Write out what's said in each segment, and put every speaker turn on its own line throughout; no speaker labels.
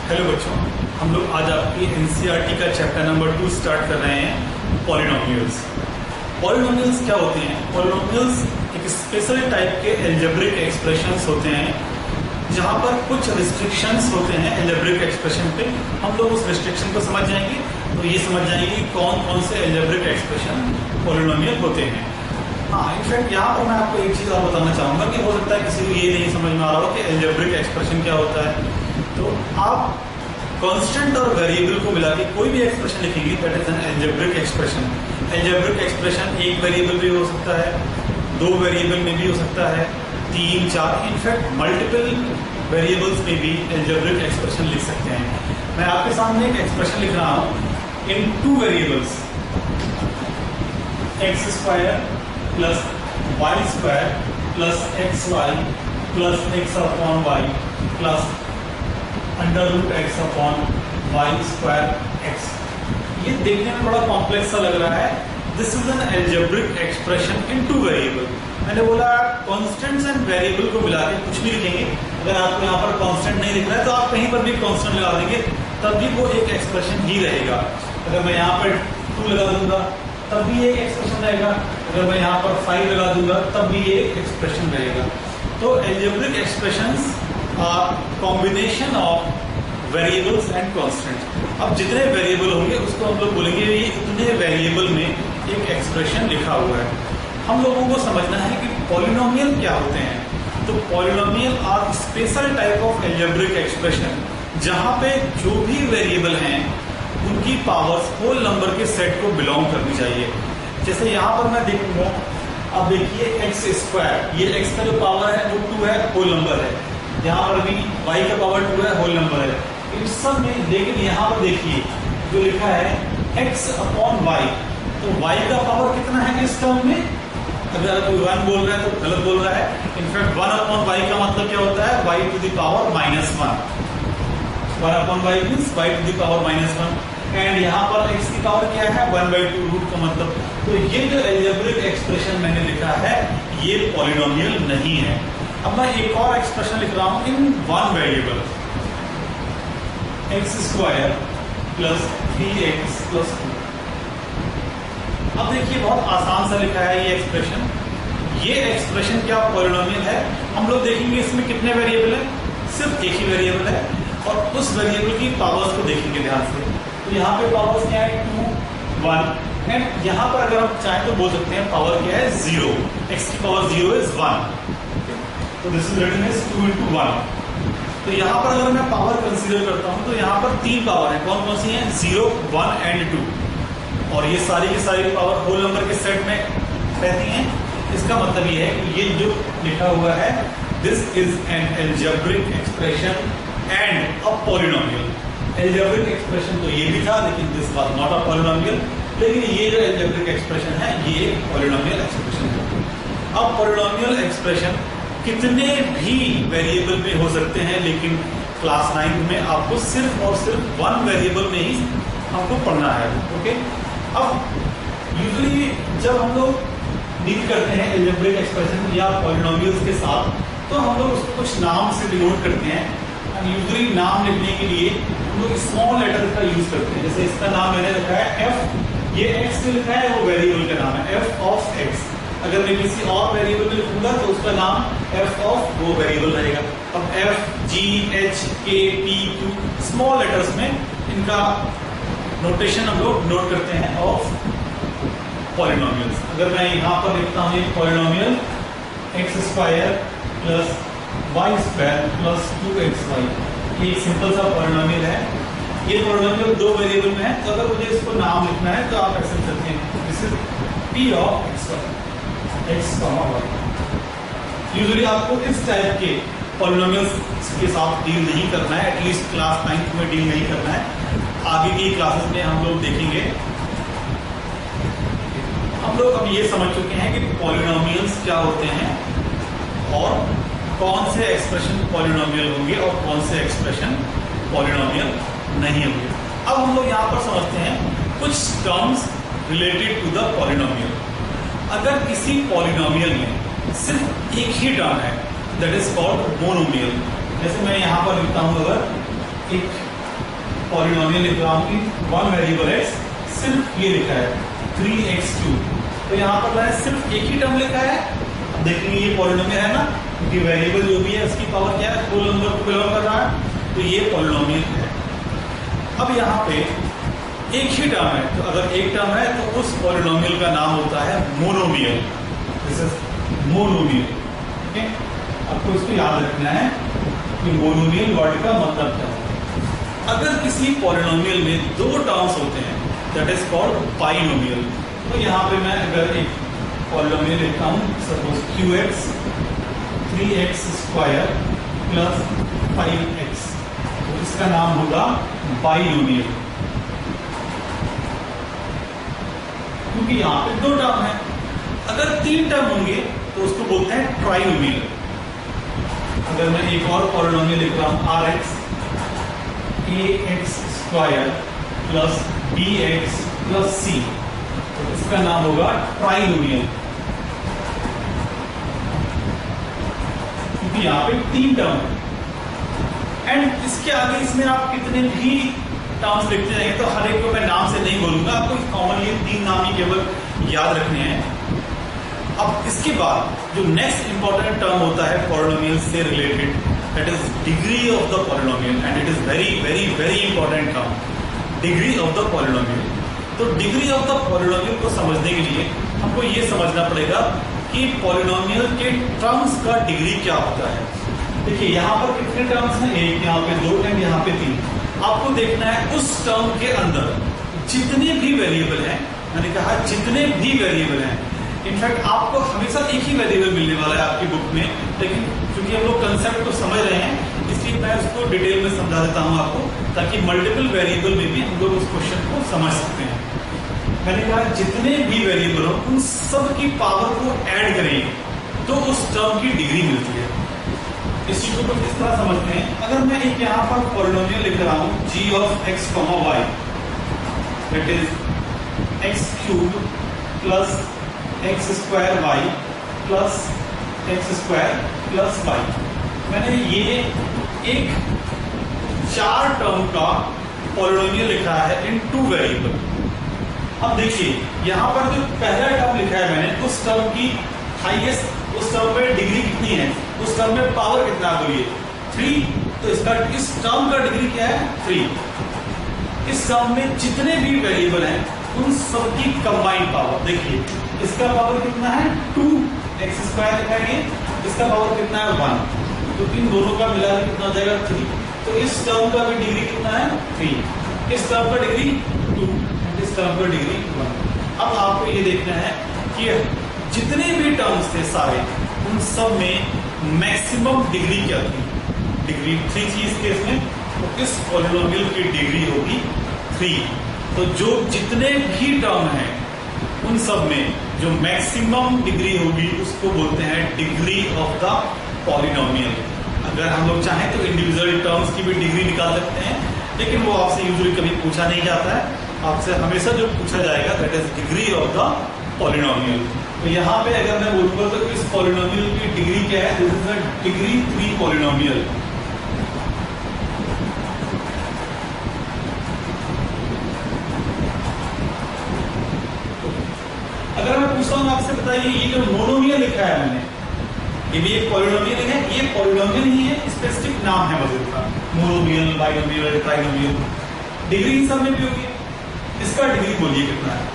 Hello बच्चों, हम लोग आज आपकी एनसीईआरटी का चैप्टर नंबर 2 स्टार्ट कर रहे हैं पॉलिनोमियल्स। पॉलिनोमियल्स क्या होते हैं? पॉलिनोमियल्स एक स्पेशल टाइप के अलजेब्रिक एक्सप्रेशंस होते हैं जहां पर कुछ रिस्ट्रिक्शंस होते हैं अलजेब्रिक एक्सप्रेशन पे। हम लोग उस रिस्ट्रिक्शन को समझ जाएंगे तो ये समझ जाएंगे कि कौन कौन से अलजेब्रिक एक्सप्रेशन पॉलिनोमियल होते हैं। हाँ, इनफैक्ट यहाँ पर मैं आपको एक चीज और बताना चाहूंगा कि हो सकता है किसी को ये नहीं समझ में आ रहा हो कि अलजेब्रिक एक्सप्रेशन क्या होता है। तो आप कांस्टेंट और वेरिएबल को मिला के कोई भी एक्सप्रेशन लिखेंगे that is an algebraic expression. Algebraic expression एक वेरिएबल भी हो सकता है, दो वेरिएबल में भी हो सकता है, 3, 4, इनफैक्ट मल्टीपल वेरिएबल्स में भी अलजेब्रिक एक्सप्रेशन लिख सकते हैं। मैं आपके सामने एक एक्सप्रेशन लिख रहा हूं in 2 variables x square plus y square plus x y plus x upon y plus under root x upon y square x. ये देखने में बड़ा कॉम्प्लेक्स सा लग रहा है। This is an algebraic expression in 2 variable. मैंने बोला कॉन्स्टेंट्स एंड वेरिएबल को मिला के कुछ भी लिखेंगे। अगर आपको यहाँ पर कॉन्स्टेंट नहीं दिख रहा है तो आप कहीं पर भी कॉन्स्टेंट लगा देंगे तब भी वो एक एक्सप्रेशन ही रहेगा। अगर मैं यहाँ पर 2 लगा दूंगा तब भी एक एक्सप्रेशन रहेगा। अगर मैं यहाँ पर 5 लगा दूंगा तब भी एक एक्सप्रेशन रहेगा। तो algebraic expressions are combination of variables and constant. अब जितने वेरिएबल होंगे उसको हम लोग बोलेंगे ये इतने वेरिएबल में एक एक्सप्रेशन लिखा हुआ है। हम लोगों को समझना है कि पॉलिनोमियल क्या होते हैं। तो polynomial are special type of algebraic expression जहां पे जो भी वेरिएबल हैं उनकी पावर्स होल नंबर के सेट को बिलोंग करनी चाहिए। जैसे यहाँ पर मैं देखूंगा, अब देखिए एक्स स्क्वायर, ये एक्स का जो पावर है वो 2 है, होल नंबर है। यहाँ पर भी वाई का पावर 2 है, होल नंबर है। इन सब में लेकिन यहाँ पर देखिए जो लिखा है एक्स अपॉन वाई, तो वाई का पावर कितना है इस टर्म में? अगर कोई 1 बोल रहा है तो गलत बोल रहा है। इनफैक्ट 1 अपॉन वाई का मतलब क्या होता है? Y to the power -1। 1 upon y means y to the power -1। And यहाँ पर x की पावर क्या है? 1/2 रूट का मतलब। तो ये जो अलजेब्रिक एक्सप्रेशन मैंने लिखा है ये पॉलिनोमियल नहीं है। अब मैं एक और एक्सप्रेशन लिख रहा हूं इन 1 variable x square plus 3x plus 2। अब देखिए बहुत आसान सा लिखा है ये एक्सप्रेशन। ये एक्सप्रेशन क्या पॉलिनोमियल है? हम लोग देखेंगे इसमें कितने वेरिएबल है, सिर्फ एक ही वेरिएबल है और उस वेरिएबल की पावर्स को देखेंगे ध्यान से। तो यहाँ पे पावर्स क्या है? 2, 1 एंड यहाँ पर अगर आप चाहें तो बोल सकते हैं पावर क्या है? 0। x की पावर 0 इज 1। तो this is written as 2 into 1। तो यहाँ पर अगर मैं पावर कंसीडर करता हूँ तो यहाँ पर 3 पावर है। कौन कौन सी है? 0, 1 एंड 2। और ये सारी की सारी पावर होल नंबर के सेट में रहती हैं। इसका मतलब ये है कि ये जो लिखा हुआ है this is an algebraic expression and a polynomial. Algebraic expression तो ये भी था लेकिन this was not a polynomial. लेकिन ये जो अलजेब्रिक एक्सप्रेशन है ये पॉलिनोमियल एक्सप्रेशन है। अब पॉलिनोमियल एक्सप्रेशन कितने भी वेरिएबल में हो सकते हैं लेकिन क्लास 9 में आपको सिर्फ और सिर्फ 1 वेरिएबल में ही हमको पढ़ना है। ओके, अब यूजुअली जब हम लोग डील करते हैं अलजेब्रिक एक्सप्रेशन या पॉलिनोमियल्स के साथ तो हम लोग उसको कुछ नाम से डिनोट करते हैं। यूजुअली नाम लिखने के लिए हम लोग स्मॉल लेटर का यूज करते हैं। जैसे इसका नाम मैंने रखा है f, ये x से लिखा है वो वेरिएबल का नाम है f ऑफ x। अगर मैं किसी और वेरिएबल में लिखूंगा तो उसका नाम f ऑफ वो वेरिएबल रहेगा। अब f, g, h, k, p, q small letters में इनका नोटेशन हम लोग नोट करते हैं ऑफ पॉलिनोमियल्स। अगर मैं यहाँ पर लिखता हूँ polynomial x square plus y square plus 2xy, ये एक सिंपल सा पॉलिनोमियल है। ये पॉलिनोमियल 2 वेरिएबल में है तो अगर मुझे इसको नाम लिखना है तो आप ऐसे करते हैं this is p of x, usually आपको इस टाइप के पॉलिनोमियल्स के साथ डील नहीं करना है, एटलीस्ट क्लास 9 में डील नहीं करना है। आगे की क्लासेस में हम लोग देखेंगे। हम लोग अब ये समझ चुके हैं कि पॉलिनोमियल्स क्या होते हैं और कौन से एक्सप्रेशन पॉलिनोमियल होंगे और कौन से एक्सप्रेशन पॉलिनोमियल नहीं होंगे। अब हम लोग यहाँ पर समझते हैं कुछ terms related to the polynomial. अगर किसी पॉलिनोमियल में सिर्फ एक ही टर्म है दैट इज कॉल्ड मोनोमियल। जैसे मैं यहाँ पर लिखता हूँ अगर एक पॉलिनोमियल लिख रहा हूँ वन वेरिएबल x, सिर्फ ये लिखा है 3x3। तो यहाँ पर मैंने सिर्फ एक ही टर्म लिखा है। अब देखेंगे ये पॉलिनोमियल है ना, क्योंकि वेरिएबल जो भी है उसकी पावर क्या है, होल नंबर को बिलोंग कर रहा है, तो ये पॉलिनोमियल है। अब यहाँ पे एक ही टर्म है, तो अगर एक टर्म है तो उस पॉलिनोमियल का नाम होता है मोनोमियल। This is monomial. ठीक है, आपको इसको याद रखना है कि मोनोमियल वर्ड का मतलब क्या है। अगर किसी पॉलिनोमियल में दो टर्म्स होते हैं दैट इज कॉल्ड बाइनोमियल। तो यहाँ पे मैं अगर एक पॉलिनोमियल लिखता हूँ, suppose qx 3x square plus 5x, तो इसका नाम होगा बाइनोमियल, क्योंकि यहाँ पे दो टर्म है। अगर तीन टर्म होंगे तो उसको बोलते हैं ट्राइनोमियल। अगर मैं एक और पॉलिनोमियल लिख रहा हूं rx ax square plus bx plus c, तो इसका नाम होगा ट्राइनोमियल, क्योंकि यहाँ पे तीन टर्म है। एंड इसके आगे इसमें आप कितने भी टर्म्स लिखते जाएंगे, तो हर एक को मैं नाम से नहीं बोलूंगा, आपको कॉमन ये तीन नाम ही केवल याद रखने हैं। अब इसके बाद जो नेक्स्ट इंपॉर्टेंट टर्म होता है पॉलिनोमियल से related, that is degree of the polynomial, and it is very very very important term, degree of the polynomial. तो डिग्री ऑफ द पॉलिनोमियल को समझने के लिए हमको ये समझना पड़ेगा कि पॉलिनोमियल के टर्म्स का डिग्री क्या होता है। देखिए यहाँ पर कितने टर्म्स हैं, एक, यहाँ पे दो एंड यहाँ पे तीन। आपको देखना है उस टर्म के अंदर जितने भी वेरिएबल हैं, मैंने कहा जितने भी वेरिएबल हैं, इनफैक्ट आपको हमेशा एक ही वेरिएबल मिलने वाला है आपकी बुक में, लेकिन क्योंकि हम लोग कंसेप्ट को समझ रहे हैं इसलिए मैं उसको डिटेल में समझा देता हूं आपको, ताकि मल्टीपल वेरिएबल में भी हम लोग उस क्वेश्चन को समझ सकते हैं। मैंने कहा जितने भी वेरिएबल हो उन सब की पावर को ऐड करेंगे तो उस टर्म की डिग्री मिलती है। इस चीज को किस तरह समझते हैं, अगर मैं एक यहाँ पर पॉलिनोमियल लिख रहा हूँ g of x, y, that is x cube plus x square y plus x square plus y। मैंने ये एक चार टर्म का पॉलिनोमियल लिखा है इन टू वेरिएबल। अब देखिए यहाँ पर जो पहला टर्म लिखा है मैंने, उस टर्म की हाईएस्ट, उस टर्म में डिग्री कितनी है, उस टर्म में पावर कितना, बोलिए 3। तो इसका इस टर्म का डिग्री क्या है, 3। इस टर्म में जितने भी वेरिएबल हैं उन सब की कंबाइंड पावर, देखिए इसका पावर कितना है 2x स्क्वायर लिखा है, इसका पावर कितना है 1, तो इन दोनों का मिला के कितना हो जाएगा 3। तो इस टर्म का भी डिग्री कितना है 3, इस टर्म का डिग्री 2, इस टर्म का डिग्री 1। अब आपको ये देखना है कि जितने भी टर्म्स थे सारे, उन सब में मैक्सिमम डिग्री क्या थी, डिग्री 3 थी इस केस में, तो इस पॉलिनोमियल की डिग्री होगी 3। तो जो जितने भी टर्म हैं उन सब में जो मैक्सिमम डिग्री होगी उसको बोलते हैं डिग्री ऑफ द पॉलिनोमियल। अगर हम लोग चाहें तो इंडिविजुअल टर्म्स की भी डिग्री निकाल सकते हैं, लेकिन वो आपसे यूजुअली कभी पूछा नहीं जाता है। आपसे हमेशा जो पूछा जाएगा that is degree of the polynomial. तो यहाँ पे अगर मैं बोलूंगा तो इस पॉलिनोमियल की डिग्री क्या है, this is the degree 3 polynomial. अगर मैं पूछता हूँ आपसे, बताइए ये जो मोनोमियल लिखा है मैंने, ये भी एक पॉलिनोमियल है, ये पॉलिनोमियल ही है, स्पेसिफिक नाम है बस इसका, monomial, binomial, trinomial. Degree in सब में भी होगी, इसका डिग्री बोलिए कितना है,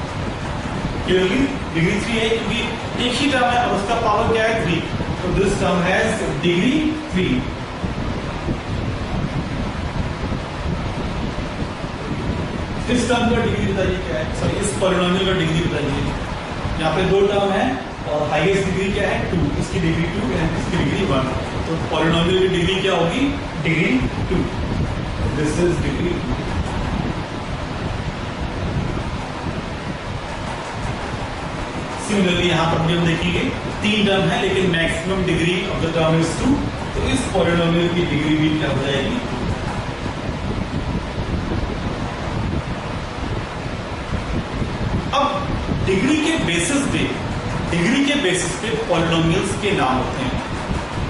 क्लियरली डिग्री 3 है, क्योंकि एक ही टर्म है और उसका पावर क्या है 3, तो दिस टर्म हैज डिग्री 3। इस टर्म का डिग्री बताइए क्या है, सॉरी इस पॉलिनोमियल का डिग्री बताइए। यहाँ पे दो टर्म है और हाईएस्ट डिग्री क्या है 2, इसकी डिग्री 2 एंड इसकी डिग्री 1, तो पॉलिनोमियल की डिग्री क्या होगी, degree 2। This is degree 2। Similarly यहाँ पर भी हम देखेंगे 3 टर्म है लेकिन maximum degree of the term is 2, तो इस पॉलिनोमियल की डिग्री भी क्या हो जाएगी, 2। अब डिग्री के बेसिस पे पॉलिनोमियल्स के नाम होते हैं,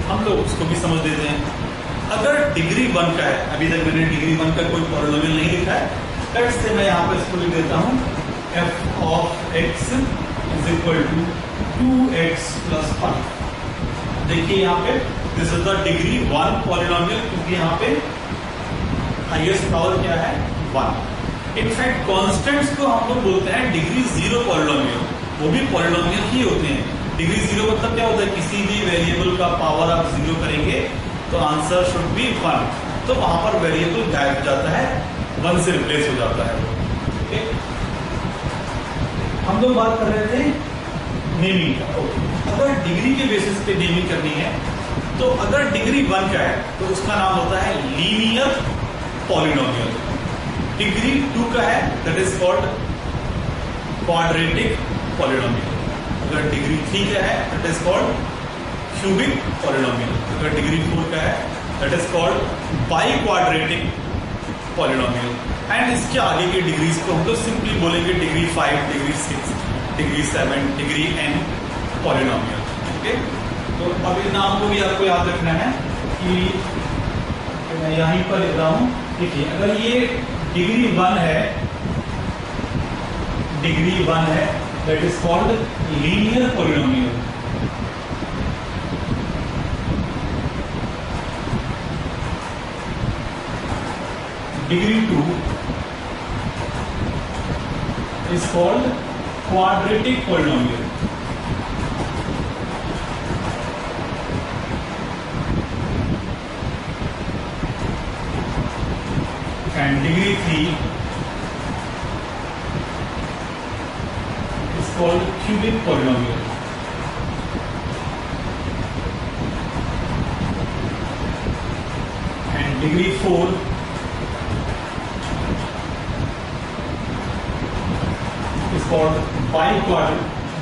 हम लोग उसको भी समझ देते हैं। अगर डिग्री 1 का है, अभी तक मैंने डिग्री 1 का कोई पॉलिनोमियल नहीं लिखा है, लेट्स से मैं यहाँ पे इसको लिख देता हूँ f of x is equal to 2x plus 5। देखिए यहाँ पे this is the degree 1 polynomial, क्योंकि यहाँ पे हाईएस्ट पावर क्या है 1। इनफैक्ट कॉन्स्टेंट्स को हम लोग बोलते हैं डिग्री 0 पॉलिनोमियल, वो भी पॉलिनोमियल ही होते हैं। डिग्री 0 मतलब क्या होता है, किसी भी वेरिएबल का पावर आप 0 करेंगे तो आंसर शुड बी 1, तो वहां पर वेरिएबल गायब हो जाता है, 1 से रिप्लेस हो जाता है। ओके, हम लोग बात कर रहे थे नेमिंग का। ओके, अगर डिग्री के बेसिस पे नेमिंग करनी है तो अगर डिग्री 1 का है तो उसका नाम होता है लीनियर पॉलिनोमियल। डिग्री 2 का है that is called quadratic polynomial. अगर डिग्री 3 का है that is called cubic polynomial. अगर डिग्री 4 का है that is called by quadratic polynomial. And इसके आगे की डिग्रीज को हम लोग सिंपली बोलेंगे degree 5, degree 6, degree 7, degree n polynomial. Okay, तो अब इन नाम को भी आपको याद रखना है कि मैं यहीं पर लिख रहा हूं। देखिए, अगर ये डिग्री 1 है, डिग्री 1 है that is called linear polynomial. Degree 2 is called quadratic polynomial. And degree 3 is called cubic polynomial. And degree 4 is called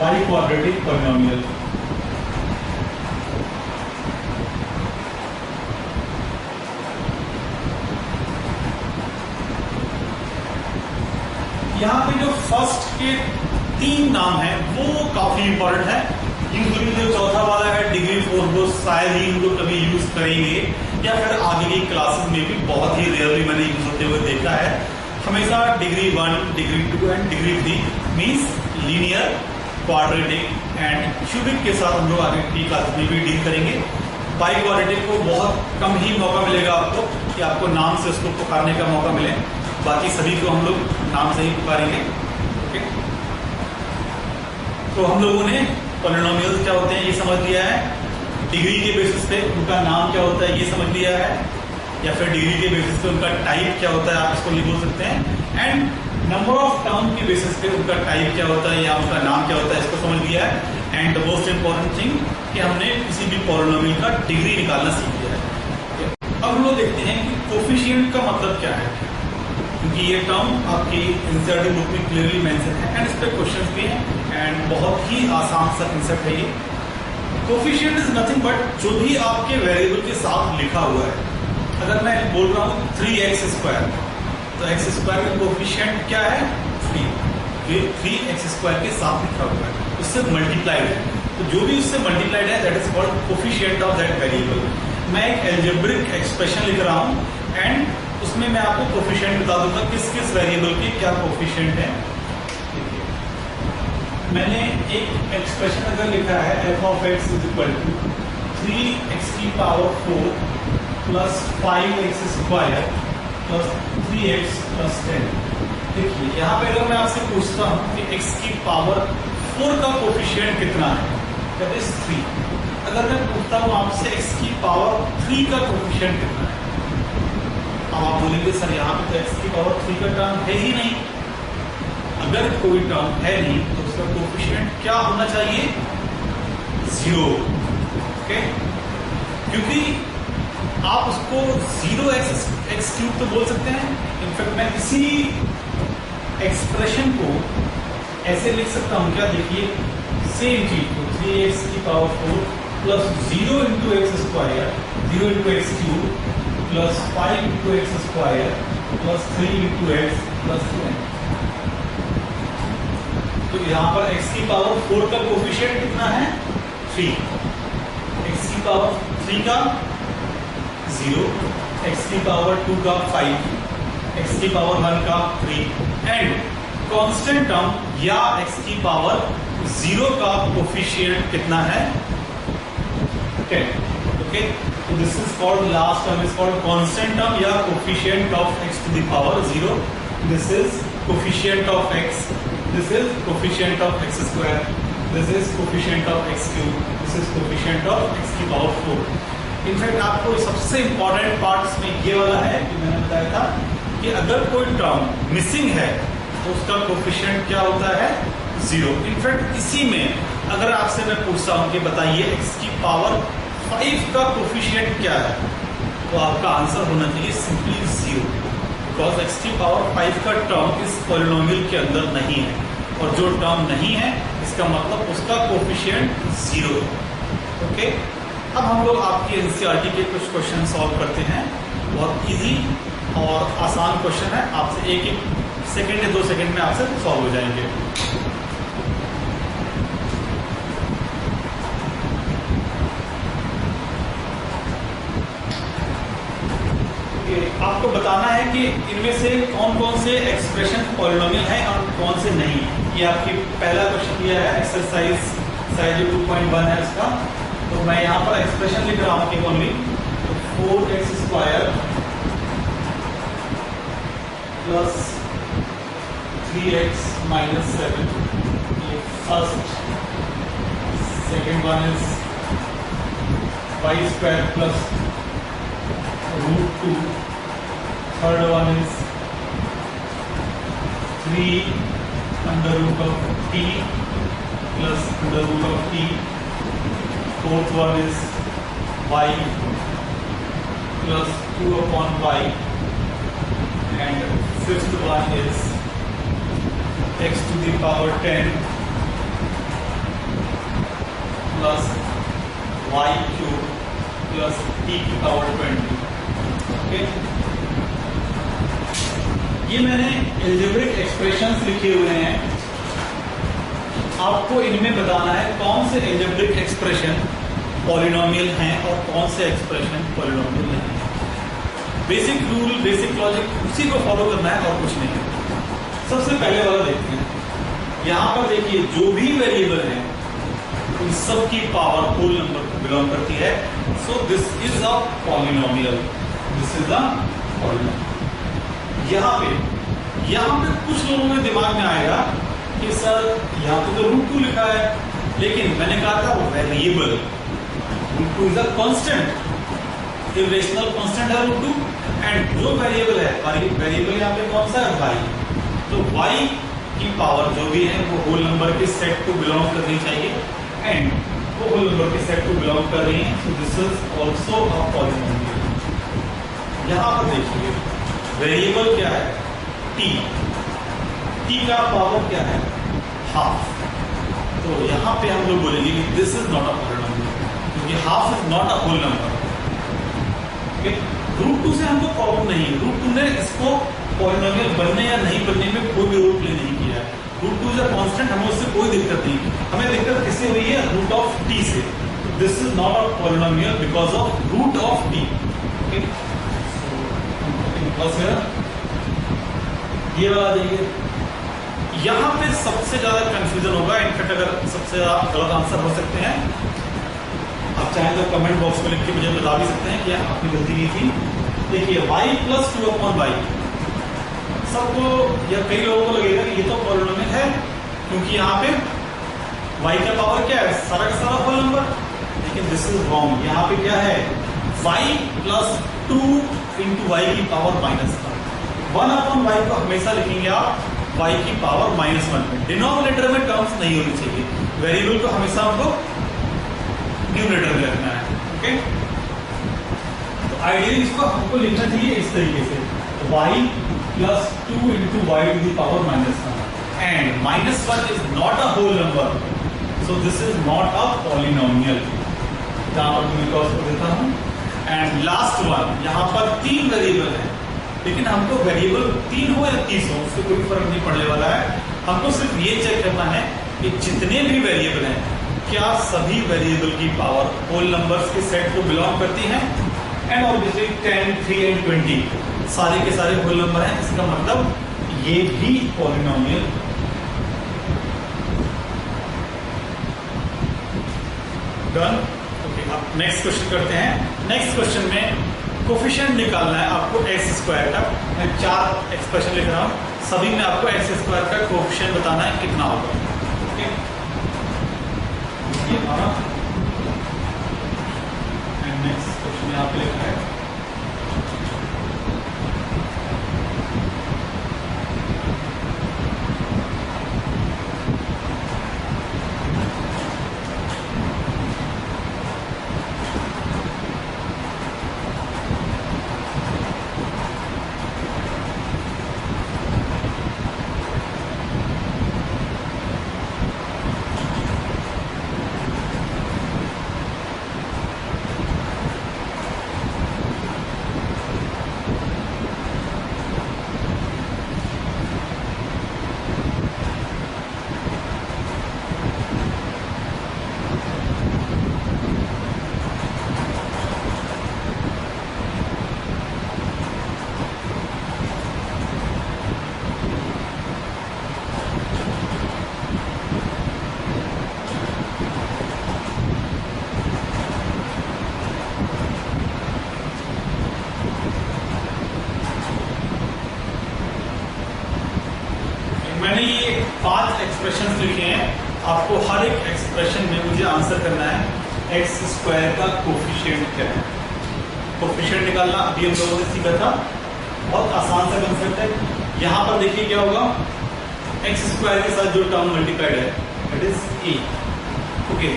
biquadratic polynomial. यहाँ पे जो फर्स्ट के 3 नाम हैं वो काफी इंपॉर्टेंट है। यूजुअली जो चौथा वाला है डिग्री 4 वो शायद ही हम लोग कभी यूज करेंगे, या फिर आगे की क्लासेस में भी बहुत ही रेयरली मैंने यूज होते हुए देखा है। हमेशा degree 1, degree 2 and degree 3 means linear, quadratic and cubic के साथ हम लोग आगे की क्लास में भी डील करेंगे। बाई क्वाड्रेटिक को बहुत कम ही मौका मिलेगा आपको कि आपको नाम से उसको पुकारने का मौका मिले, बाकी सभी को हम लोग नाम से ही पुकारेंगे। ओके, तो हम लोगों ने पॉलिनोमियल्स क्या होते हैं ये समझ लिया है, डिग्री के बेसिस पे उनका नाम क्या होता है ये समझ लिया है, या फिर डिग्री के बेसिस पे उनका टाइप क्या होता है आप इसको ये बोल सकते हैं, एंड नंबर ऑफ टर्म के बेसिस पे उनका टाइप क्या होता है या उनका नाम क्या होता है इसको समझ लिया है। And the most important thing कि हमने किसी भी पॉलिनोमियल का डिग्री निकालना सीख लिया है। अब हम लोग देखते हैं कि कोफिशिएंट का मतलब क्या है, क्योंकि ये टर्म आपकी एनसीईआरटी बुक में क्लियरली मेंशन है एंड इस पर क्वेश्चंस भी हैं एंड बहुत ही आसान सा कंसेप्ट है ये। कोफिशिएंट इज नथिंग बट जो भी आपके वेरिएबल के साथ लिखा हुआ है। अगर मैं बोल रहा हूँ 3x² तो x² का कोफिशिएंट क्या है 3, 3x² के साथ लिखा हुआ है, उससे मल्टीप्लाइड है, तो जो भी उससे मल्टीप्लाइड है that is called coefficient of that variable. मैं एक एल्जेब्रिक एक्सप्रेशन लिख रहा हूँ एंड उसमें मैं आपको कोफिशिएंट बता दूंगा किस किस वेरिएबल के क्या कोफिशिएंट है। मैंने एक एक्सप्रेशन अगर लिखा है f of x is equal to 3x की power 4 plus 5x² plus 3x plus 10। देखिए यहाँ पे अगर मैं आपसे पूछता हूँ कि x की पावर 4 का कोफिशिएंट कितना है दैट इज 3। अगर मैं पूछता हूँ आपसे x की पावर 3 का कोफिशिएंट कितना है, अब आप बोलेंगे सर यहाँ पे तो x की पावर 3 का टर्म है ही नहीं। अगर कोई टर्म है नहीं तो उसका कोफिशिएंट क्या होना चाहिए 0। ओके, क्योंकि आप उसको 0x³ तो बोल सकते हैं। इनफैक्ट मैं इसी एक्सप्रेशन को ऐसे लिख सकता हूं क्या, देखिए सेम चीज को 3x की power 4 plus 0 into x² 0 into x³ plus 5 into x² plus 3 into x plus 10। तो यहाँ पर x की पावर 4 का कोफिशिएंट कितना है 3, x की पावर 3 का 0, x की पावर 2 का 5, x की पावर 1 का 3 एंड कांस्टेंट टर्म या x की पावर 0 का कोफिशिएंट कितना है 10. Okay, so this is called, last term is called constant term या coefficient of x to the power 0. This is coefficient of x, this is coefficient of x square, this is coefficient of x cube, this is coefficient of x की power 4. In fact आपको सबसे important part इसमें ये वाला है कि मैंने बताया था कि अगर कोई टर्म मिसिंग है तो उसका कोफिशिएंट क्या होता है 0. इनफैक्ट इसी में अगर आपसे मैं पूछता हूं कि बताइए x की पावर 5 का कोफिशिएंट क्या है, तो आपका आंसर होना चाहिए सिंपली 0, बिकॉज x की पावर 5 का टर्म इस पॉलिनोमियल के अंदर नहीं है, और जो टर्म नहीं है इसका मतलब उसका कोफिशिएंट 0 है. ओके, अब हम लोग आपकी एनसीईआरटी के कुछ क्वेश्चन सॉल्व करते हैं. बहुत इजी और आसान क्वेश्चन है, आपसे एक सेकेंड या 2 सेकेंड में आपसे सॉल्व हो जाएंगे. आपको बताना है कि इनमें से कौन कौन से एक्सप्रेशन पॉलिनोमियल है और कौन से नहीं. ये आपकी पहला क्वेश्चन दिया है, एक्सरसाइज साइज 2.1 है इसका. तो मैं यहाँ पर एक्सप्रेशन लिख रहा हूँ कि only 4x square plus 3x minus 7. ये first. Second one is y square plus √2. Third one is 3 under root of t plus under root of t. Fourth one is y plus 2 upon y. And fifth one is x to the power 10 plus y cube plus t की power 20. Okay? ये मैंने algebraic expressions लिखे हुए हैं. आपको इनमें बताना है कौन से एल्जेब्रिक एक्सप्रेशन पॉलिनोमियल हैं और कौन से एक्सप्रेशन पॉलिनोमियल नहीं है. बेसिक रूल, बेसिक लॉजिक उसी को फॉलो करना है और कुछ नहीं है. सबसे पहले वाला देखते हैं. यहाँ पर देखिए जो भी वेरिएबल है उन सब की पावर होल नंबर को बिलोंग करती है. सो this is a polynomial. This is a polynomial. यहाँ पे कुछ लोगों के दिमाग में आएगा कि सर यहाँ पे तो √2 लिखा है, लेकिन मैंने कहा था वो variable. √2 is a constant, irrational constant है √2. एंड जो वेरिएबल है, वेरिएबल यहाँ पे कौन सा है y. तो y की पावर जो भी है वो होल नंबर के सेट को बिलोंग करनी चाहिए, एंड वो होल नंबर के सेट को बिलोंग कर रही है. सो this is also a polynomial. यहाँ पर देखिए वेरिएबल क्या है t. t का पावर क्या है हाफ. तो यहाँ पे हम लोग बोलेंगे कि this is not a polynomial, क्योंकि half is not a whole number. √2 से हमको प्रॉब्लम नहीं है. √2 ने इसको पॉलिनोमियल बनने या नहीं बनने में कोई भी रोल प्ले नहीं किया है. √2 इज अ कांस्टेंट, हमें उससे कोई दिक्कत नहीं. हमें दिक्कत किससे हुई है, रूट ऑफ t से. This is not a polynomial because of root of t. ये वाला देखिए, यहाँ पे सबसे ज्यादा कंफ्यूजन होगा. इनफैक्ट अगर सबसे ज्यादा गलत आंसर हो सकते हैं, आप चाहें तो कमेंट बॉक्स में लिख के मुझे बता भी सकते हैं कि आपने गलती की थी. देखिए y प्लस 2 अपॉन y, सबको या कई लोगों को लगेगा कि ये तो पॉलिनोमियल है, क्योंकि यहाँ पे y का पावर क्या है, सारा का सारा होल नंबर. लेकिन दिस इज रॉन्ग. यहाँ पे क्या है, y प्लस 2 इंटू y की पावर -1. 1 अपॉन y को हमेशा लिखेंगे आप y की पावर -1 में. डिनोमिनेटर में टर्म्स नहीं होनी चाहिए. वेरिएबल को हमेशा हमको न्यूमरेटर में रखना है. ओके, तो आइडियली इसको हमको लिखना चाहिए इस तरीके से, y plus 2 into y to the power -1. And -1 is not a whole number, so this is not a polynomial. जहां पर मैं क्रॉस कर देता हूं. एंड लास्ट वन, यहाँ पर 3 वेरिएबल है, लेकिन हमको वेरिएबल 3 हो या 30 हो उससे कोई फर्क नहीं पड़ने वाला है. हमको सिर्फ ये चेक करना है कि जितने भी वेरिएबल हैं क्या सभी वेरिएबल की पावर होल नंबर्स के सेट को बिलोंग करती है. एंड ऑब्वियसली 10, 3 एंड 20 सारे के सारे होल नंबर हैं। इसका मतलब ये भी पॉलिनोमियल। डन। ओके, अब नेक्स्ट क्वेश्चन करते हैं। नेक्स्ट क्वेश्चन में कोफिशिएंट निकालना है आपको एक्स स्क्वायर का। मैं 4 एक्सप्रेशन लिख रहा हूं, सभी में आपको एक्स स्क्वायर का कोफिशिएंट बताना है कितना होगा। ओके, ये हमारा नेक्स्ट क्वेश्चन में आपको लिखा है मैंने ये 5 एक्सप्रेशन लिखे हैं। आपको हर एक एक्सप्रेशन में मुझे आंसर करना है एक्स स्क्वायर का कोफिशिएंट क्या है। कोफिशिएंट निकालना अभी हम लोगों ने सीखा था, बहुत आसान सा कंसेप्ट है। यहाँ पर देखिए क्या होगा, एक्स स्क्वायर के साथ जो टर्म मल्टीप्लाइड है दैट इज ए। ओके,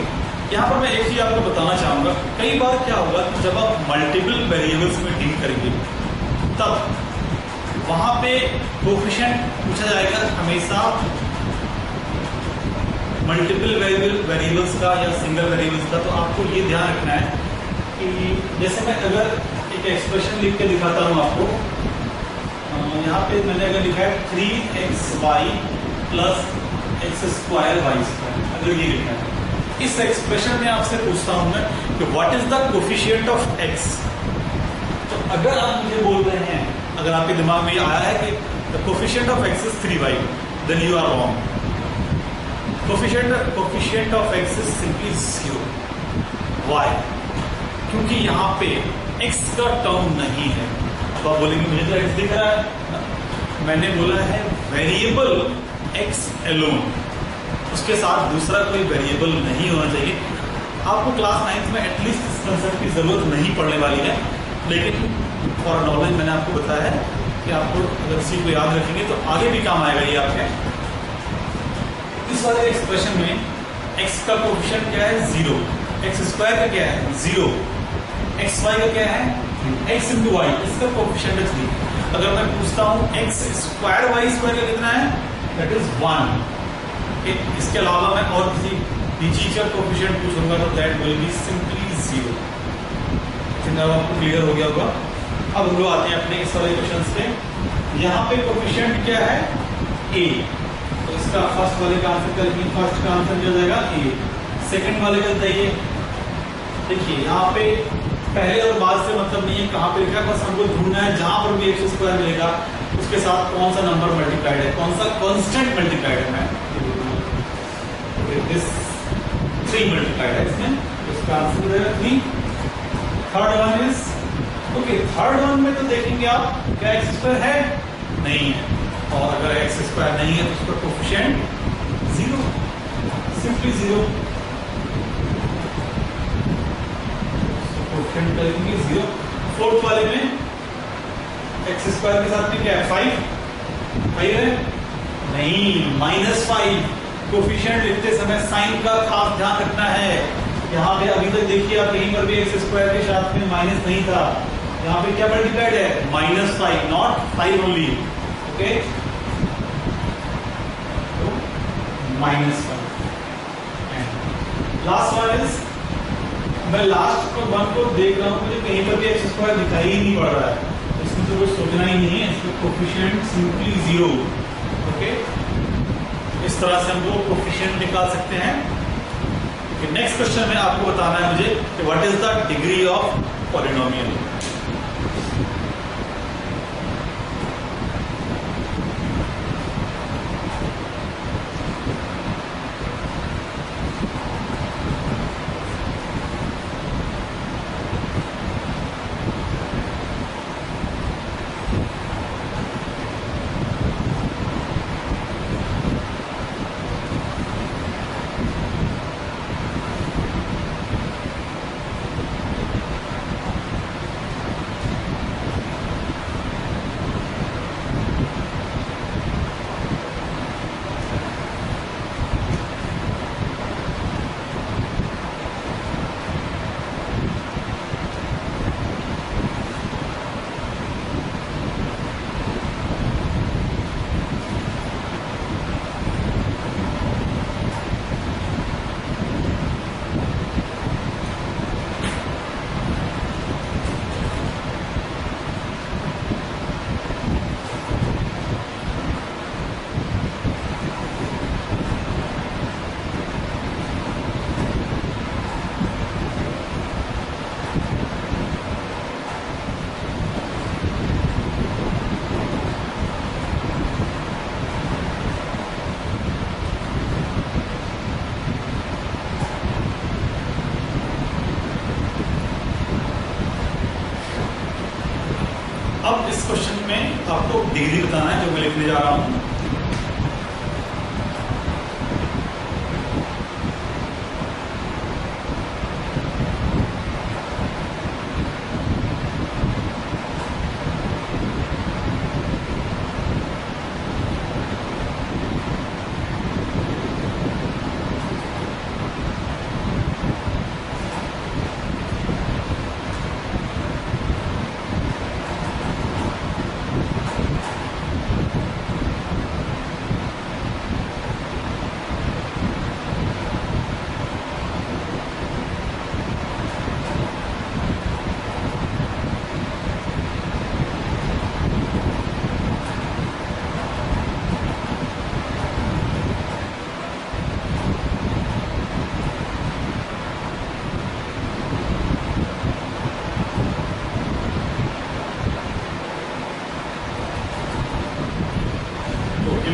यहाँ पर मैं एक चीज आपको बताना चाहूंगा। कई बार क्या होगा कि जब आप मल्टीपल वेरिएबल्स में डील करेंगे तब वहां पे कोफिशिएंट पूछा जाएगा हमेशा मल्टीपल वेरिएबल्स का या सिंगल वेरिएबल्स का। तो आपको ये ध्यान रखना है कि जैसे मैं अगर एक एक्सप्रेशन लिख के दिखाता हूं आपको, यहाँ पे मैंने अगर लिखा है 3xy plus x square y square, अगर ये लिखा है, इस एक्सप्रेशन में आपसे पूछता हूं मैं कि what is the coefficient of x. तो अगर आप मुझे बोल रहे हैं, अगर आपके दिमाग में ये आया है कि the coefficient of x is 3y, then you are wrong. Coefficient of x is simply 0। Why? क्योंकि यहाँ पे x का टर्म नहीं है। तो आप बोलेंगे मुझे तो x दिख रहा है। मैंने बोला है वेरिएबल x एलोन, उसके साथ दूसरा कोई वेरिएबल नहीं होना चाहिए। आपको क्लास 9th में एटलीस्ट इस कंसेप्ट की जरूरत नहीं पड़ने वाली है, लेकिन फॉर नॉलेज मैंने आपको बताया है कि आपको अगर इसी को याद रखेंगे तो आगे भी काम आएगा ये आपके। इस वाले एक्सप्रेशन में x का कोफिशिएंट क्या है 0, एक्स स्क्वायर का क्या है 0, एक्स वाई का क्या है x इंटू वाई, इसका कोफिशिएंट है 3। अगर मैं पूछता हूँ एक्स स्क्वायर वाई स्क्वायर का कितना है, दैट इज 1। इसके अलावा मैं और किसी चीज का कोफिशिएंट पूछूंगा तो दैट विल बी सिंपली 0। अब आपको क्लियर हो गया होगा। अब हम लोग आते हैं अपने इस वाले क्वेश्चन पे। यहाँ पे कोफिशिएंट क्या है a, तो इसका फर्स्ट वाले का आंसर करेंगे, फर्स्ट का आंसर क्या हो जाएगा a। सेकंड वाले का बताइए। देखिए यहाँ पे पहले और बाद से मतलब नहीं है कहाँ पे लिखा है, बस हमको ढूंढना है जहां पर भी एक्स स्क्वायर मिलेगा उसके साथ कौन सा नंबर मल्टीप्लाइड है, कौन सा कांस्टेंट मल्टीप्लाइड है। दिस 3 मल्टीप्लाइड है इसमें, इसका आंसर हो जाएगा 3। Third one is okay, third one में तो देखेंगे आप क्या एक्स स्क्वायर है नहीं है, और अगर एक्स स्क्वायर नहीं है तो उसका कोफिशिएंट 0, सिंपली 0। कोफिशिएंट करेंगे 0। फोर्थ वाले में एक्स स्क्वायर के साथ में क्या है 5 है नहीं, -5। कोफिशिएंट लिखते समय साइन का खास ध्यान रखना है। यहाँ पे अभी तक देखिए आप कहीं पर भी एक्स स्क्वायर के साथ में माइनस नहीं था, यहाँ पे क्या मल्टीप्लाइड है -5, not 5 only. Okay, -5। Last one is, मैं लास्ट वन को देख रहा हूँ, मुझे कहीं पर भी एक्स स्क्वायर दिखाई ही नहीं पड़ रहा है, इसमें तो कुछ सोचना ही नहीं है, इसमें कोफिशिएंट सिंपली 0। ओके, इस तरह से हम लोग कोफिशिएंट निकाल सकते हैं। नेक्स्ट क्वेश्चन में आपको बताना है मुझे कि what is the degree of polynomial. अब इस क्वेश्चन में आपको डिग्री बताना है जो मैं लिखने जा रहा हूं।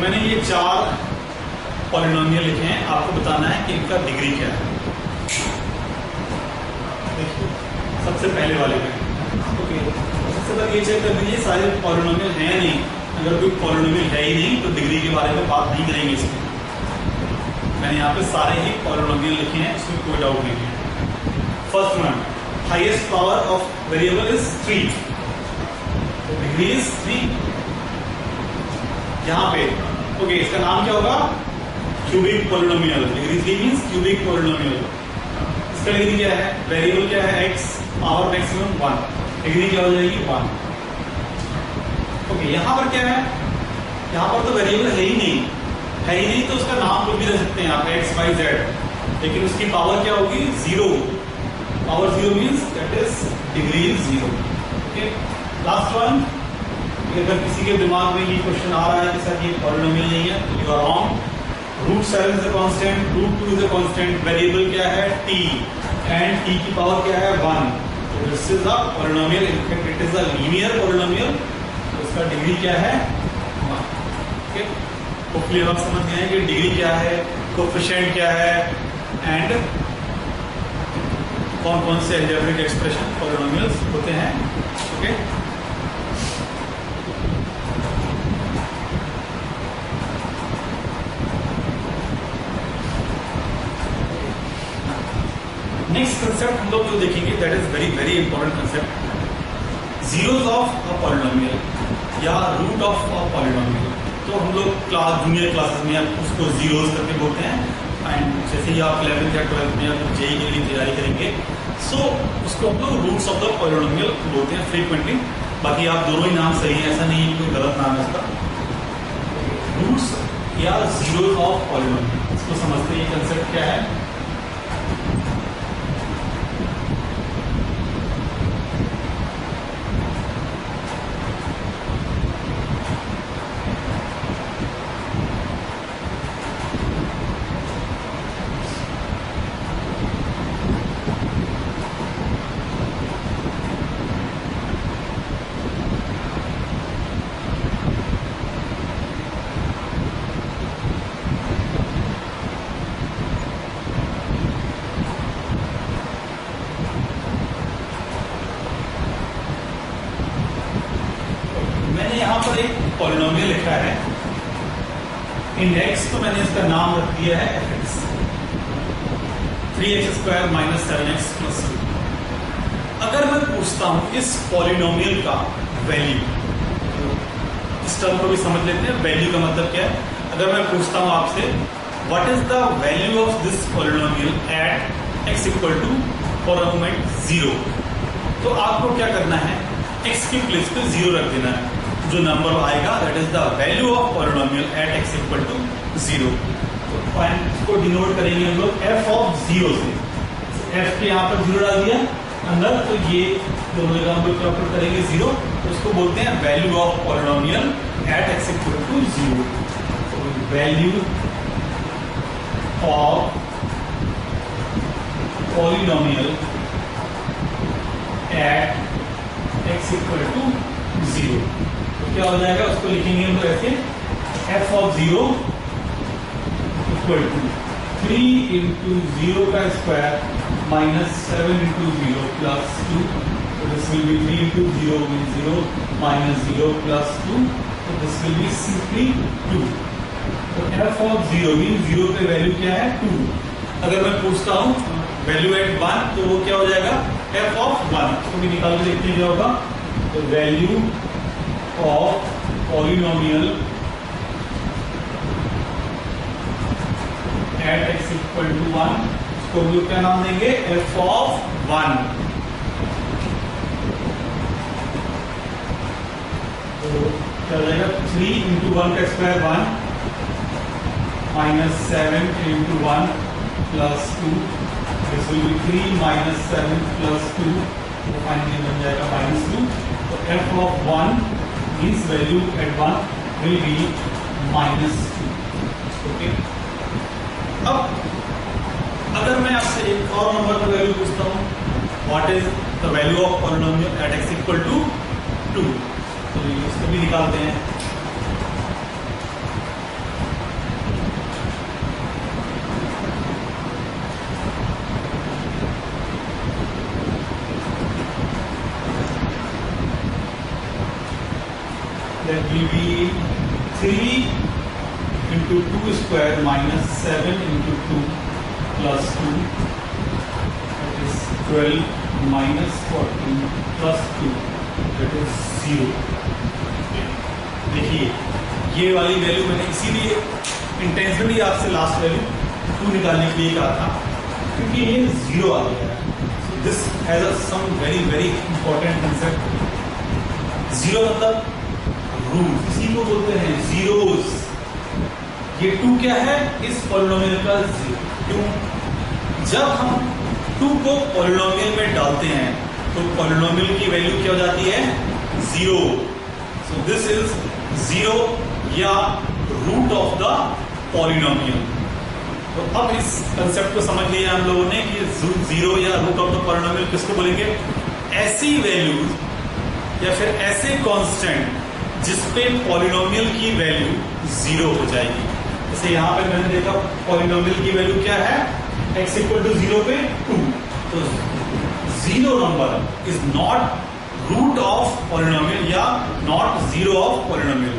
मैंने ये 4 पॉलिनोमियल लिखे हैं, आपको बताना है कि इनका डिग्री क्या है। देखिए सबसे पहले वाले में ओके, सबसे पहले ये चेक कर लीजिए सारे पॉलिनोमियल हैं नहीं। अगर कोई पॉलिनोमियल है ही नहीं तो डिग्री के बारे में बात नहीं करेंगे इसमें। मैंने यहाँ पे सारे ही पॉलिनोमियल लिखे हैं, इसमें कोई डाउट नहीं है। First one, highest power of variable is 3, degree is 3। यहाँ पे ओके, इसका नाम क्या होगा? Cubic polynomial. Degree 3 means cubic polynomial. इसका डिग्री क्या है? वेरिएबल क्या है? x, पावर मैक्सिमम 1, डिग्री क्या हो जाएगी? 1। ओके, यहां पर क्या है? यहां पर तो वेरिएबल है ही नहीं तो उसका नाम कुछ भी दे सकते हैं आप x, y, z, लेकिन उसकी पावर क्या होगी? 0। Power 0 means that is degree 0। Okay, last one. अगर किसी के दिमाग में ये क्वेश्चन आ रहा है कि सर ये पॉलिनोमियल नहीं है, तो you are wrong. Root 7 is a constant, root 2 is a constant, variable क्या है? t, एंड t की पावर क्या है? 1। तो this is a polynomial, in fact it is a linear polynomial. तो इसका डिग्री क्या है? 1। ओके, होपफुली आप समझ गए हैं कि डिग्री क्या है, कोएफिशिएंट क्या है, एंड कौन कौन से अलजेब्रिक एक्सप्रेशन पॉलिनोमियल्स होते हैं। ओके, नेक्स्ट कंसेप्ट हम लोग जो देखेंगे that is very very important concept, zeros of a polynomial या रूट ऑफ अ पॉलिनोमियल। तो हम लोग जूनियर क्लासेस में आप उसको जीरोस करके बोलते हैं, एंड जैसे ही आप 11th या 12th में आप जेईई के लिए तैयारी करेंगे सो उसको हम लोग रूट्स ऑफ द पॉलिनोमियल बोलते हैं फ्रीक्वेंटली। बाकी आप दोनों ही नाम सही है, ऐसा नहीं है कोई गलत नाम है इसका। रूट्स या जीरोस ऑफ पॉलिनोमियल, इसको समझते हैं ये कंसेप्ट क्या है। पॉलिनोमियल लिखा है इन x, तो मैंने इसका नाम रख दिया है fx। 3x² - 7x + 2। अगर मैं पूछता हूं इस पॉलिनोमियल का वैल्यू, इस टर्म को भी समझ लेते हैं, वैल्यू का मतलब क्या है। अगर मैं पूछता हूं आपसे what is the value of this polynomial at x = for a moment 0, तो आपको क्या करना है? x की प्लेस पे 0 रख देना है। जो नंबर आएगा that is the value of polynomial at x = 0। तो पॉइंट को डिनोट करेंगे हम लोग f ऑफ 0 से। f के यहाँ पर 0 डाल दिया अंदर, तो ये दोनों जगह हम लोग क्या करेंगे? 0। तो उसको बोलते हैं value of polynomial at x = 0। Value of polynomial at x = 0। क्या हो जाएगा? उसको लिखेंगे हम लोग ऐसे, f ऑफ 0 = 3 × 0 का square - 7 × 0 + 2। this will be 3 into 0 means 0 minus 0 plus 2, so this will be simply 2. तो f of 0 means 0 पे वैल्यू क्या है 2. अगर मैं पूछता हूँ वैल्यू एट 1 तो वो क्या हो जाएगा f of 1. तो भी निकाल के देखते हैं क्या होगा. तो value of polynomial at x equal to 1, इसको हम लोग क्या नाम देंगे f of 1. तो क्या हो जाएगा 3 into 1 का square 1 minus 7 into 1 plus 2. This will be 3 minus 7 plus 2. तो फाइनली बन जाएगा -2. तो f of 1 means value at 1 will be -2. Okay. अब अगर मैं आपसे एक और नंबर का वैल्यू पूछता हूँ, what is the value of polynomial at x equal to 2. तो इसको भी निकालते हैं. That will be 3 into 2 square minus 7 into 2 plus 2. That is 12 minus 14 plus 2. That is 0. देखिए ये वाली वैल्यू मैंने इसीलिए इंटेंशनली आपसे लास्ट वैल्यू 2 निकालने के लिए कहा था, क्योंकि ये 0 आ गया है. So this has a some very important concept. 0 मतलब रूट, इसी को बोलते हैं जीरोस. ये 2 क्या है इस पॉलिनोमियल का 0. क्यों? जब हम 2 को पॉलिनोमियल में डालते हैं तो पॉलिनोमियल की वैल्यू क्या हो जाती है 0. सो दिस इज 0 या रूट ऑफ द पॉलिनोमियल. तो अब इस कंसेप्ट को समझ लिया हम लोगों ने कि 0 या रूट ऑफ द पॉलिनोमियल किसको बोलेंगे. ऐसी वैल्यूज या फिर ऐसे कांस्टेंट जिसपे पॉलिनोमियल की वैल्यू 0 हो जाएगी. जैसे यहां पे मैंने देखा पॉलिनोमियल की वैल्यू क्या है x इक्वल टू 0 पे 2. तो 0 number is not root of polynomial या not 0 of polynomial.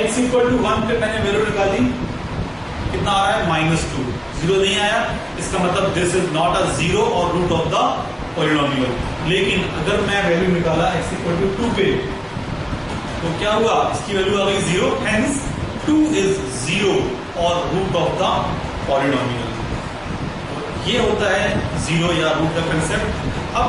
x equal to 1 पे मैंने वैल्यू निकाली, कितना आ रहा है -2. 0 नहीं आया, इसका मतलब दिस इज नॉट अ 0 और रूट ऑफ द पॉलिनोमियल. लेकिन अगर मैं वैल्यू निकाला x इक्वल टू 2 पे तो क्या हुआ, इसकी वैल्यू आ गई 0. हेंस 2 इज 0 और रूट ऑफ द पॉलिनोमियल. ये होता है 0 या रूट का कंसेप्ट. अब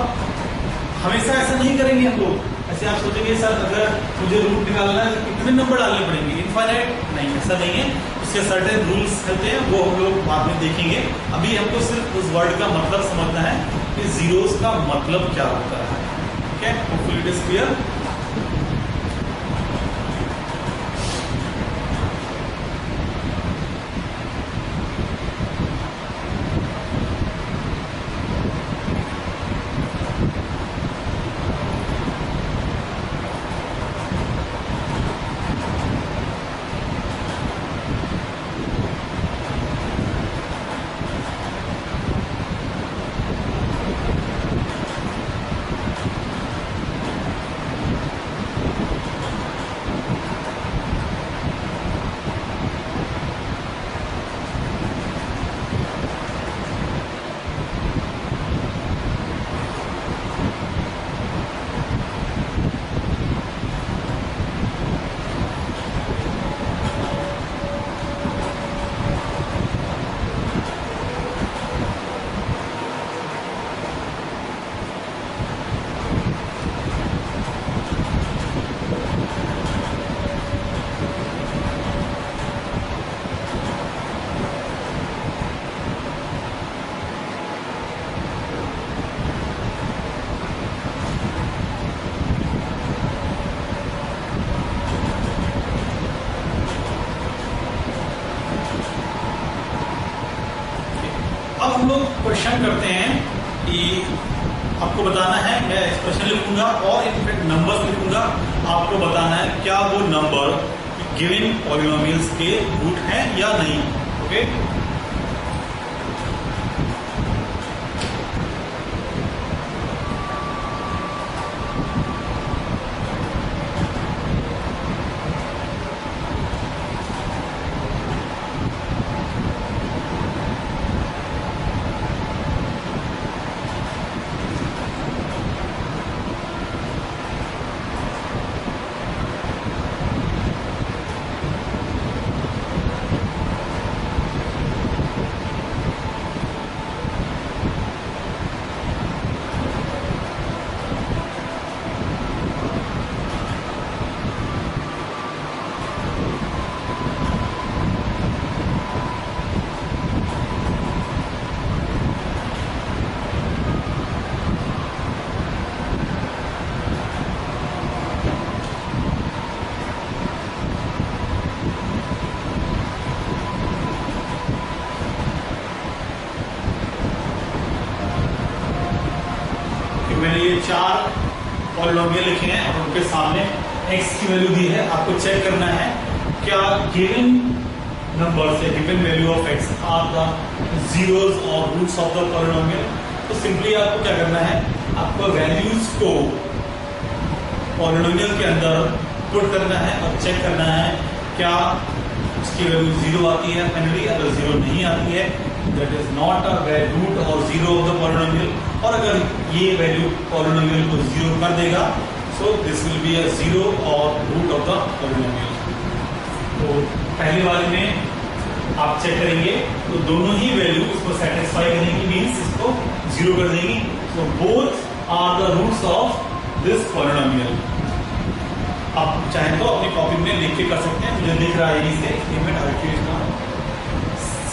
हमेशा ऐसा नहीं करेंगे हम लोग. ऐसे आप सोचेंगे सर अगर मुझे रूट निकालना है तो कितने नंबर डालने पड़ेंगे, इनफाइनाइट. नहीं, ऐसा नहीं है. उसके सर्टेन रूल्स होते हैं, वो हम लोग बाद में देखेंगे. अभी हमको सिर्फ उस वर्ड का मतलब समझना है कि जीरोस का मतलब क्या होता है. ठीक है, होपफुली इट इज क्लियर. हम लोग क्वेश्चन करते हैं कि आपको बताना है, मैं एक्सप्रेशन लिखूंगा और इनफैक्ट नंबर्स लिखूंगा. आपको बताना है क्या वो नंबर गिवन पॉलिनोमियल्स के रूट हैं या नहीं. ओके, पॉलिनोमियल लिखे हैं और उनके सामने x की वैल्यू दी है, आपको चेक करना है क्या गिवन नंबर से given value of x are the zeros और रूट्स ऑफ द पॉलिनोमियल। तो सिंपली आपको क्या करना है, आपको वैल्यूज को पॉलिनोमियल के अंदर पुट करना है और चेक करना है क्या उसकी वैल्यू जीरो आती है फाइनली। अगर जीरो नहीं आती है that is not a root और जीरो ऑफ द पॉलिनोमियल, और अगर ये वैल्यू पॉलिनोमियल को जीरो कर देगा so this will be a zero और रूट ऑफ द पॉलिनोमियल। तो पहले वाले में आप चेक करेंगे तो दोनों ही वैल्यू इसको सेटिस्फाई करेंगी, मींस इसको जीरो कर देंगी। So both are the roots of this polynomial. आप चाहें तो अपनी कॉपी में लिख के कर सकते हैं, मुझे दिख रहा है यहीं से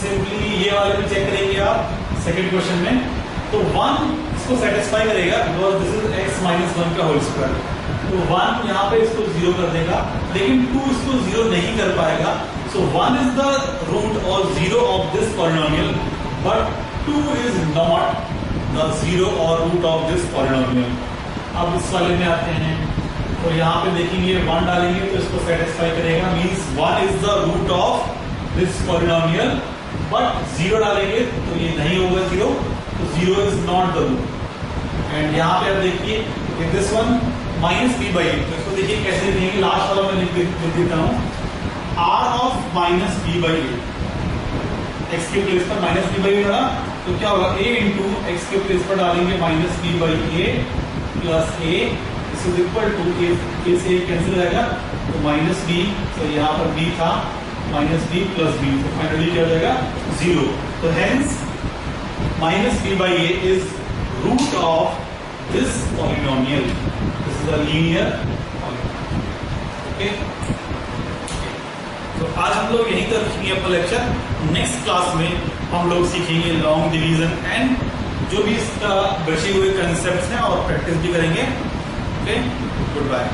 सिंपली ये वाले में चेक करेंगे आप सेकंड क्वेश्चन में। तो 1 इसको सेटिस्फाई करेगा because this is x minus 1 का होल स्क्वायर। तो 1 यहाँ पे इसको जीरो कर देगा, लेकिन 2 इसको जीरो नहीं कर पाएगा। सो 1 इज द रूट और zero of this polynomial, but 2 is not the zero और रूट ऑफ दिस पॉलिनोमियल। अब इस वाले में आते हैं तो यहाँ पे देखेंगे 1 डालेंगे तो इसको सेटिस्फाई करेगा, means 1 is the root of this polynomial, but 0 डालेंगे तो ये नहीं होगा जीरो, तो 0 is not the root. And यहाँ पे आप देखिए this one minus B by, तो इसको देखिए कैसे लिखेंगे, लास्ट वाला मैं लिख देता हूँ R of minus B by A. X के प्लेस पर माइनस बी बाई डाला तो क्या होगा a इंटू एक्स के प्लेस पर डालेंगे minus B by A plus A is equal to A से कैंसिल हो जाएगा तो माइनस बी, तो यहाँ पर b था माइनस बी प्लस बी, तो फाइनली क्या हो जाएगा जीरो। तो hence minus B by a is root of this polynomial, this is a linear polynomial. Okay, तो आज हम लोग यहीं तक रखेंगे अपना लेक्चर। नेक्स्ट क्लास में हम लोग सीखेंगे लॉन्ग डिवीजन एंड जो भी इसका बचे हुए कंसेप्ट हैं और प्रैक्टिस भी करेंगे। Okay, good bye.